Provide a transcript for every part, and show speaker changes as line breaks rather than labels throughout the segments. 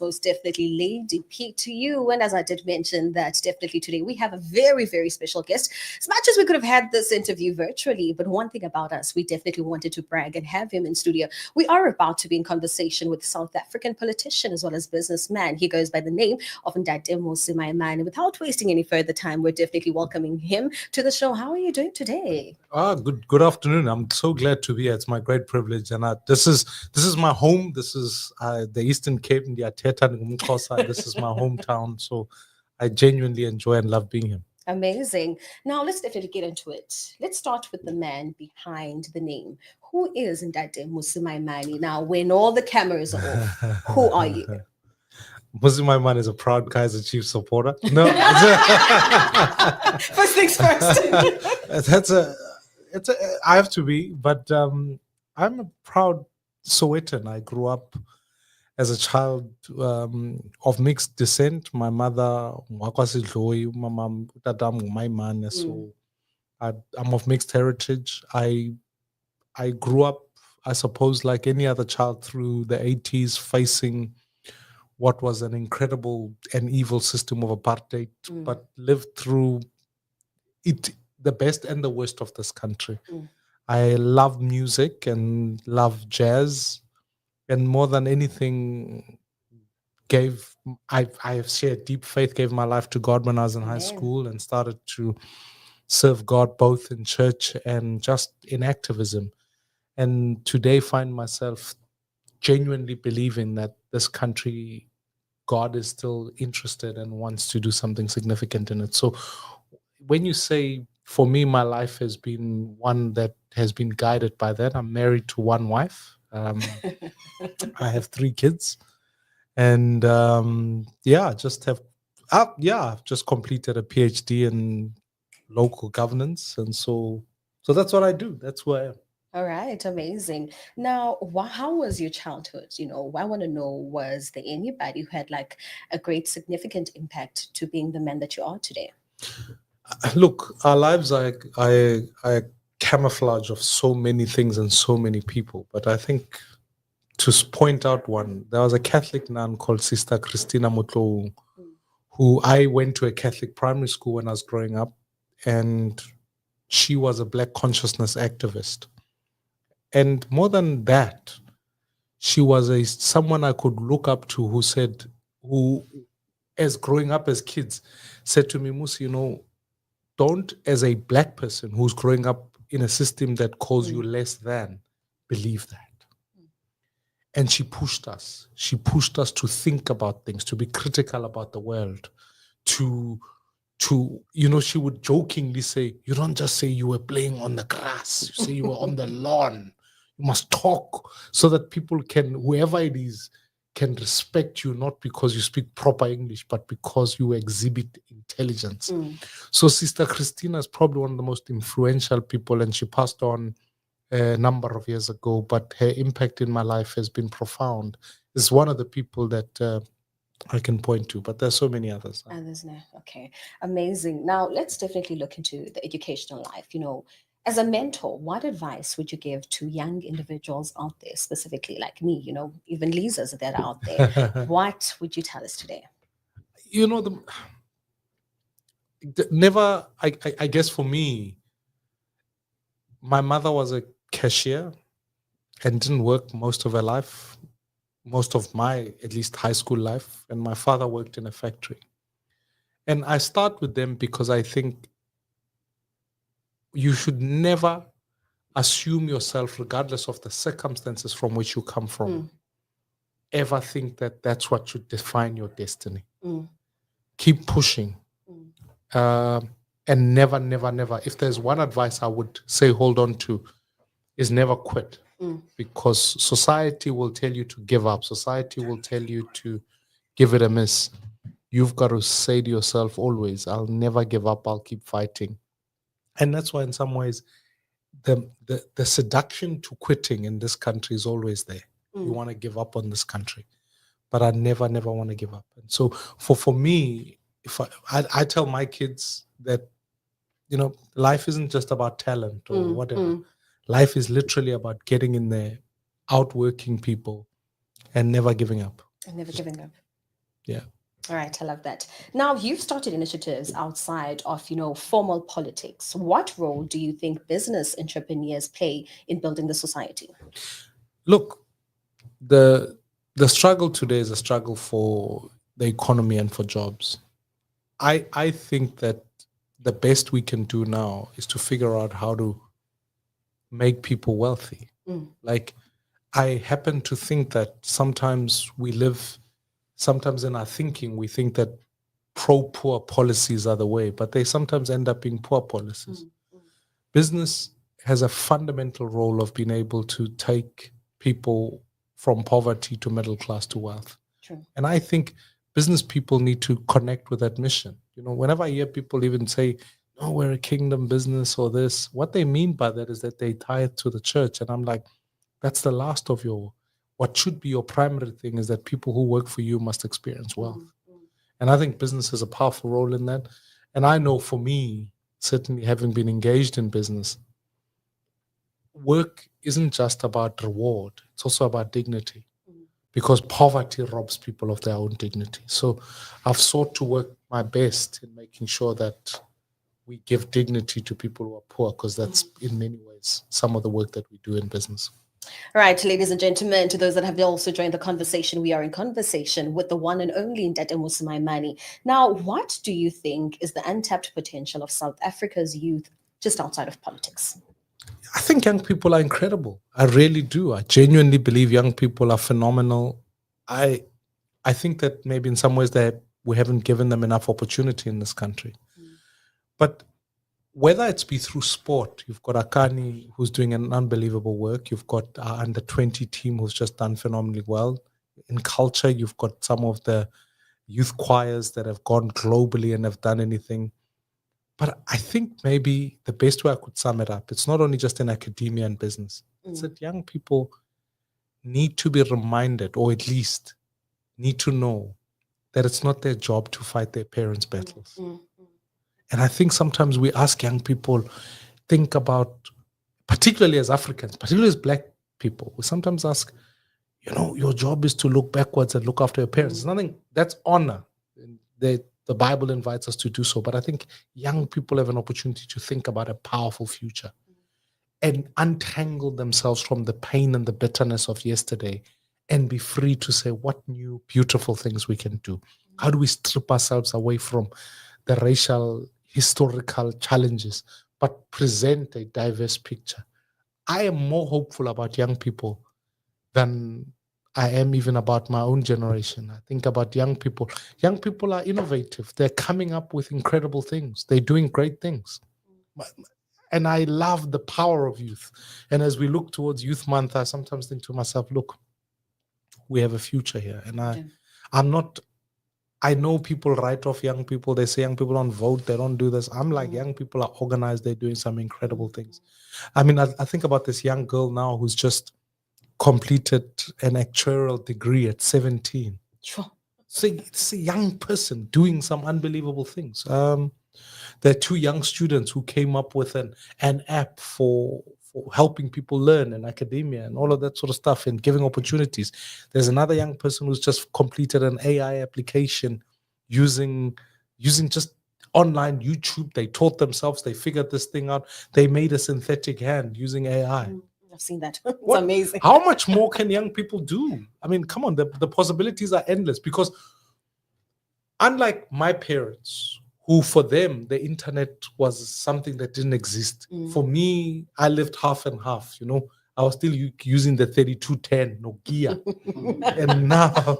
most definitely Lady P to you. And as I did mention, that definitely today we have a very, very special guest. As much as we could have had this interview virtually, but one thing about us, we definitely wanted to brag and have him in studio. We are about to be in conversation with South African politician as well as businessman. He goes by the name of Mmusi Maimane. And without wasting any further time, we're definitely welcoming him to the show. How are you doing today?
Good afternoon. I'm so glad to be here. It's my great privilege, and this is my home. This is the Eastern Cape, in the Ateta Ngumxhosa. This is my hometown, so I genuinely enjoy and love being here.
Amazing. Now let's definitely get into it. Let's start with the man behind the name. Who is Mmusi Maimane? Now, when all the cameras are off, who are you?
Mmusi Maimane is a proud Kaizer Chiefs supporter. No,
first things first.
I have to be, but I'm a proud Sowetan. I grew up as a child of mixed descent. My mother, Mwakwasidloi, my mom, Tatam Maimane. So I'm of mixed heritage. I grew up, I suppose, like any other child through the 80s, facing what was an incredible and evil system of apartheid, but lived through it, the best and the worst of this country. I love music and love jazz, and more than anything, I have shared deep faith, gave my life to God when I was in high school, and started to serve God both in church and just in activism. And today find myself genuinely believing that this country, God is still interested and wants to do something significant in it. So when you say, for me, my life has been one that has been guided by that. I'm married to one wife. I have 3 kids. And I've just completed a PhD in local governance. And so that's what I do. That's who I am.
All right, amazing. Now, how was your childhood? I want to know, was there anybody who had like a great significant impact to being the man that you are today?
Look, our lives are a camouflage of so many things and so many people. But I think to point out one, there was a Catholic nun called Sister Christina Mutlo, who I went to a Catholic primary school when I was growing up, and she was a Black consciousness activist. And more than that, she was someone I could look up to, who, as growing up as kids, said to me, Mmusi, don't, as a Black person who's growing up in a system that calls you less than, believe that. And she pushed us. She pushed us to think about things, to be critical about the world, to she would jokingly say, you don't just say you were playing on the grass, you say you were on the lawn. You must talk so that people whoever it is, can respect you, not because you speak proper English, but because you exhibit intelligence. So Sister Christina is probably one of the most influential people, and she passed on a number of years ago, but her impact in my life has been profound. Is one of the people that I can point to, but there's so many others.
Others now. Okay, amazing. Now let's definitely look into the educational life. As a mentor, what advice would you give to young individuals out there, specifically like me, even Lisa's that are out there? What would you tell us today?
I guess for me, my mother was a cashier and didn't work most of her life, most of my, at least high school life, and my father worked in a factory. And I start with them because I think you should never assume yourself, regardless of the circumstances from which you come from, ever think that that's what should define your destiny. Keep pushing. And never, never, never. If there's one advice I would say hold on to, is never quit. Because society will tell you to give up. Society will tell you to give it a miss. You've got to say to yourself always, I'll never give up. I'll keep fighting. And that's why in some ways, the seduction to quitting in this country is always there. You want to give up on this country. But I never, never want to give up. And so for me, if I tell my kids that, life isn't just about talent or whatever. Life is literally about getting in there, outworking people, and never giving up.
And never giving up.
Yeah.
All right, I love that. Now, you've started initiatives outside of, formal politics. What role do you think business entrepreneurs play in building the society?
Look, the the struggle today is a struggle for the economy and for jobs. I think that the best we can do now is to figure out how to make people wealthy.
Mm,
Like, I happen to think that sometimes in our thinking, we think that pro poor policies are the way, but they sometimes end up being poor policies.
mm, mm,
Business has a fundamental role of being able to take people from poverty to middle class to wealth.
true.
And I think business people need to connect with that mission. Whenever I hear people even say, no, we're a kingdom business or this, what they mean by that is that they tie it to the church. And I'm like, that's the last of what should be your primary thing is that people who work for you must experience wealth.
Mm, mm,
And I think business has a powerful role in that. And I know for me, certainly having been engaged in business, work isn't just about reward, it's also about dignity
mm.
because poverty robs people of their own dignity. So I've sought to work my best in making sure that we give dignity to people who are poor because that's in many ways some of the work that we do in business.
All right, ladies and gentlemen, to those that have also joined the conversation, we are in conversation with the one and only Mmusi Maimane. Now, what do you think is the untapped potential of South Africa's youth just outside of politics?
I think young people are incredible. I really do. I genuinely believe young people are phenomenal. I I think that maybe in some ways that we haven't given them enough opportunity in this country.
Mm,
But whether it's be through sport, you've got Akani who's doing an unbelievable work. You've got our under 20 team who's just done phenomenally well. In culture, you've got some of the youth choirs that have gone globally and have done anything. But I think maybe the best way I could sum it up, it's not only just in academia and business, it's
mm,
that young people need to be reminded, or at least need to know, that it's not their job to fight their parents'
mm,
battles.
mm,
And I think sometimes we ask young people, think about, particularly as Africans, particularly as Black people, we sometimes ask, your job is to look backwards and look after your parents. It's
mm,
nothing, that's honor. The Bible invites us to do so. But I think young people have an opportunity to think about a powerful future and untangle themselves from the pain and the bitterness of yesterday and be free to say what new beautiful things we can do. How do we strip ourselves away from the racial historical challenges but present a diverse picture? I am more hopeful about young people than I am even about my own generation. I think about young people. Young people are innovative. They're coming up with incredible things. They're doing great things. And I love the power of youth. And as we look towards Youth Month, I sometimes think to myself, look, we have a future here. And
yeah.
I'm not, I know people write off young people. They say young people don't vote, they don't do this. I'm like,
Mm,
young people are organized, they're doing some incredible
mm,
things. I mean, I think about this young girl now who's just completed an actuarial degree at 17.
sure.
So it's a young person doing some unbelievable things. There are two young students who came up with an app for helping people learn in academia and all of that sort of stuff and giving opportunities. There's another young person who's just completed an AI application using just online YouTube. They taught themselves, they figured this thing out. They made a synthetic hand using AI.
Mm, I've seen that. It's
What
amazing.
how much more can young people do? I mean, come on, the possibilities are endless because unlike my parents, who for them the internet was something that didn't exist.
Mm.
For me, I lived half and half. I was still using the 3210 Nokia, and now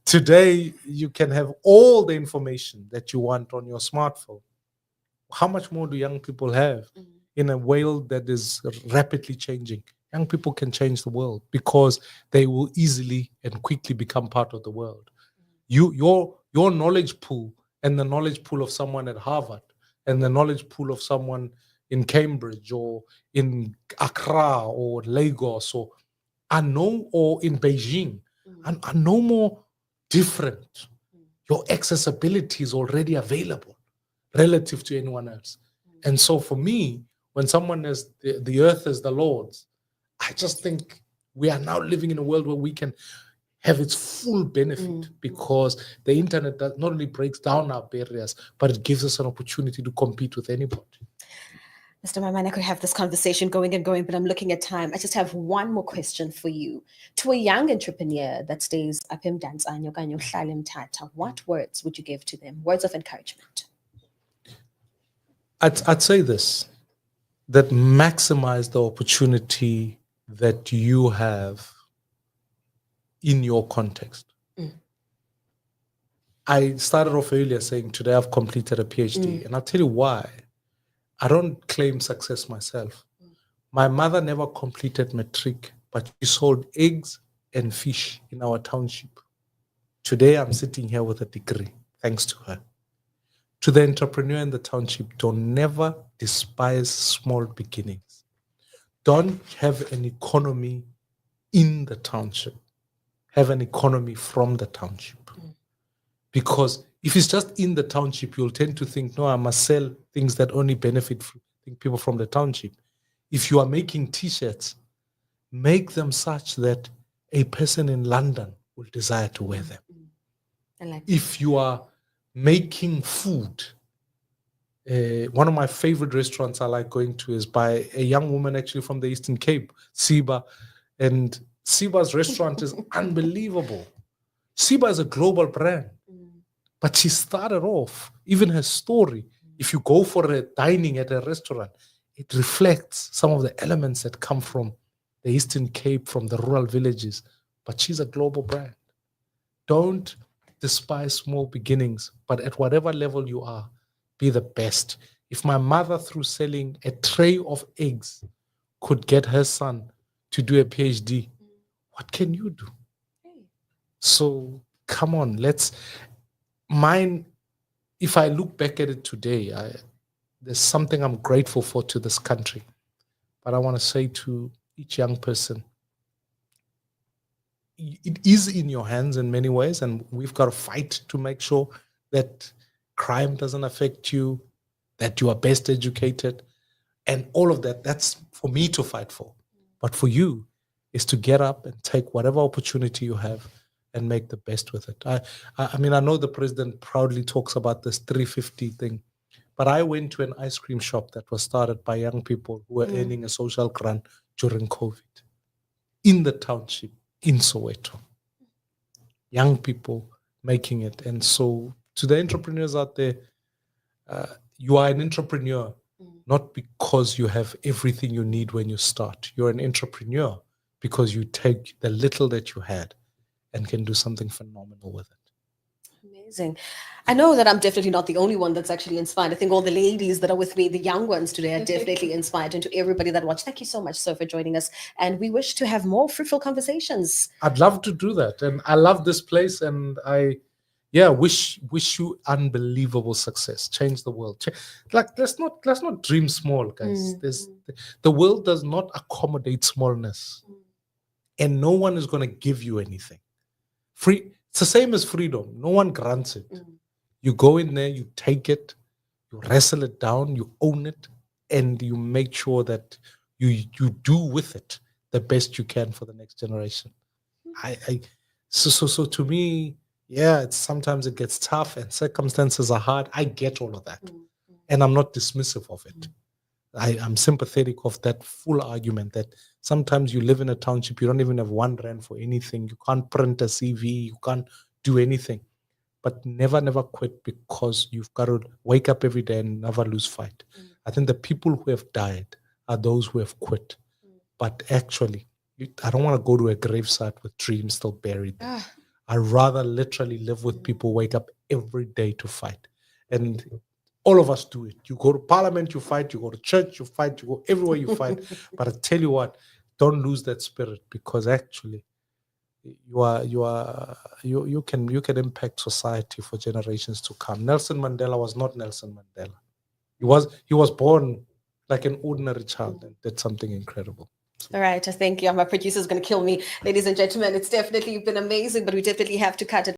today you can have all the information that you want on your smartphone. How much more do young people have
Mm,
in a world that is rapidly changing? Young people can change the world because they will easily and quickly become part of the world. Your knowledge pool and the knowledge pool of someone at Harvard and the knowledge pool of someone in Cambridge or in Accra or Lagos or in Beijing
mm,
are no more different.
mm,
Your accessibility is already available relative to anyone else.
mm.
And so for me, when someone is the earth is the Lord's, I just think we are now living in a world where we can have its full benefit, because the internet does not only breaks down our barriers, but it gives us an opportunity to compete with anybody.
Mr. Maimane, I could have this conversation going and going, but I'm looking at time. I just have one more question for you. To a young entrepreneur that stays up in dance, what words would you give to them? Words of encouragement.
I'd say this, that maximize the opportunity that you have in your context. I started off earlier saying today I've completed a PhD, and I'll tell you why. I don't claim success myself. My mother never completed matric, but she sold eggs and fish in our township. Today I'm sitting here with a degree, thanks to her. To the entrepreneur in the township, don't never despise small beginnings. Don't have an economy in the township. Have an economy from the township. Because if it's just in the township, you'll tend to think, no, I must sell things that only benefit people from the township. If you are making T-shirts, make them such that a person in London will desire to wear them.
I like that.
If you are making food, one of my favorite restaurants I like going to is by a young woman actually from the Eastern Cape, Siba. And Siba's restaurant is unbelievable. Siba is a global brand. But she started off, even her story, if you go for a dining at a restaurant, it reflects some of the elements that come from the Eastern Cape, from the rural villages. But she's a global brand. Don't despise small beginnings, but at whatever level you are, be the best. If my mother, through selling a tray of eggs, could get her son to do a PhD, what can you do? So come on, mine, if I look back at it today, there's something I'm grateful for to this country. But I want to say to each young person, it is in your hands in many ways, and we've got to fight to make sure that crime doesn't affect you, that you are best educated, and all of that. That's for me to fight for. But for you is to get up and take whatever opportunity you have and make the best with it. I mean, I know the president proudly talks about this 350 thing, but I went to an ice cream shop that was started by young people who were earning a social grant during COVID in the township in Soweto. Young people making it. And so to the entrepreneurs out there, you are an entrepreneur, not because you have everything you need when you start. You're an entrepreneur because you take the little that you had and can do something phenomenal with it.
Amazing. I know that I'm definitely not the only one that's actually inspired. I think all the ladies that are with me, the young ones today, are definitely inspired. And to everybody that watched, thank you so much, sir, for joining us. And we wish to have more fruitful conversations.
I'd love to do that. And I love this place. And wish you unbelievable success. Change the world. Let's not dream small, guys. The world does not accommodate smallness. And no one is going to give you anything. It's the same as freedom. No one grants it. You go in there, you take it, you wrestle it down, you own it, and you make sure that you do with it the best you can for the next generation. So to me, sometimes it gets tough and circumstances are hard. I get all of that. And I'm not dismissive of it. I'm sympathetic of that full argument that sometimes you live in a township, you don't even have 1 rand for anything. You can't print a CV, you can't do anything. But never quit, because you've got to wake up every day and never lose fight. I think the people who have died are those who have quit. But actually, I don't want to go to a gravesite with dreams still buried there. I'd rather literally live with people, wake up every day to fight. And all of us do it. You go to parliament, you fight. You go to church, you fight. You go everywhere, you fight. But I tell you what, don't lose that spirit, because actually, you can impact society for generations to come. Nelson Mandela was not Nelson Mandela. He was born like an ordinary child and did something incredible.
All right, I think my producer is going to kill me. Ladies and gentlemen, it's definitely been amazing, but we definitely have to cut it.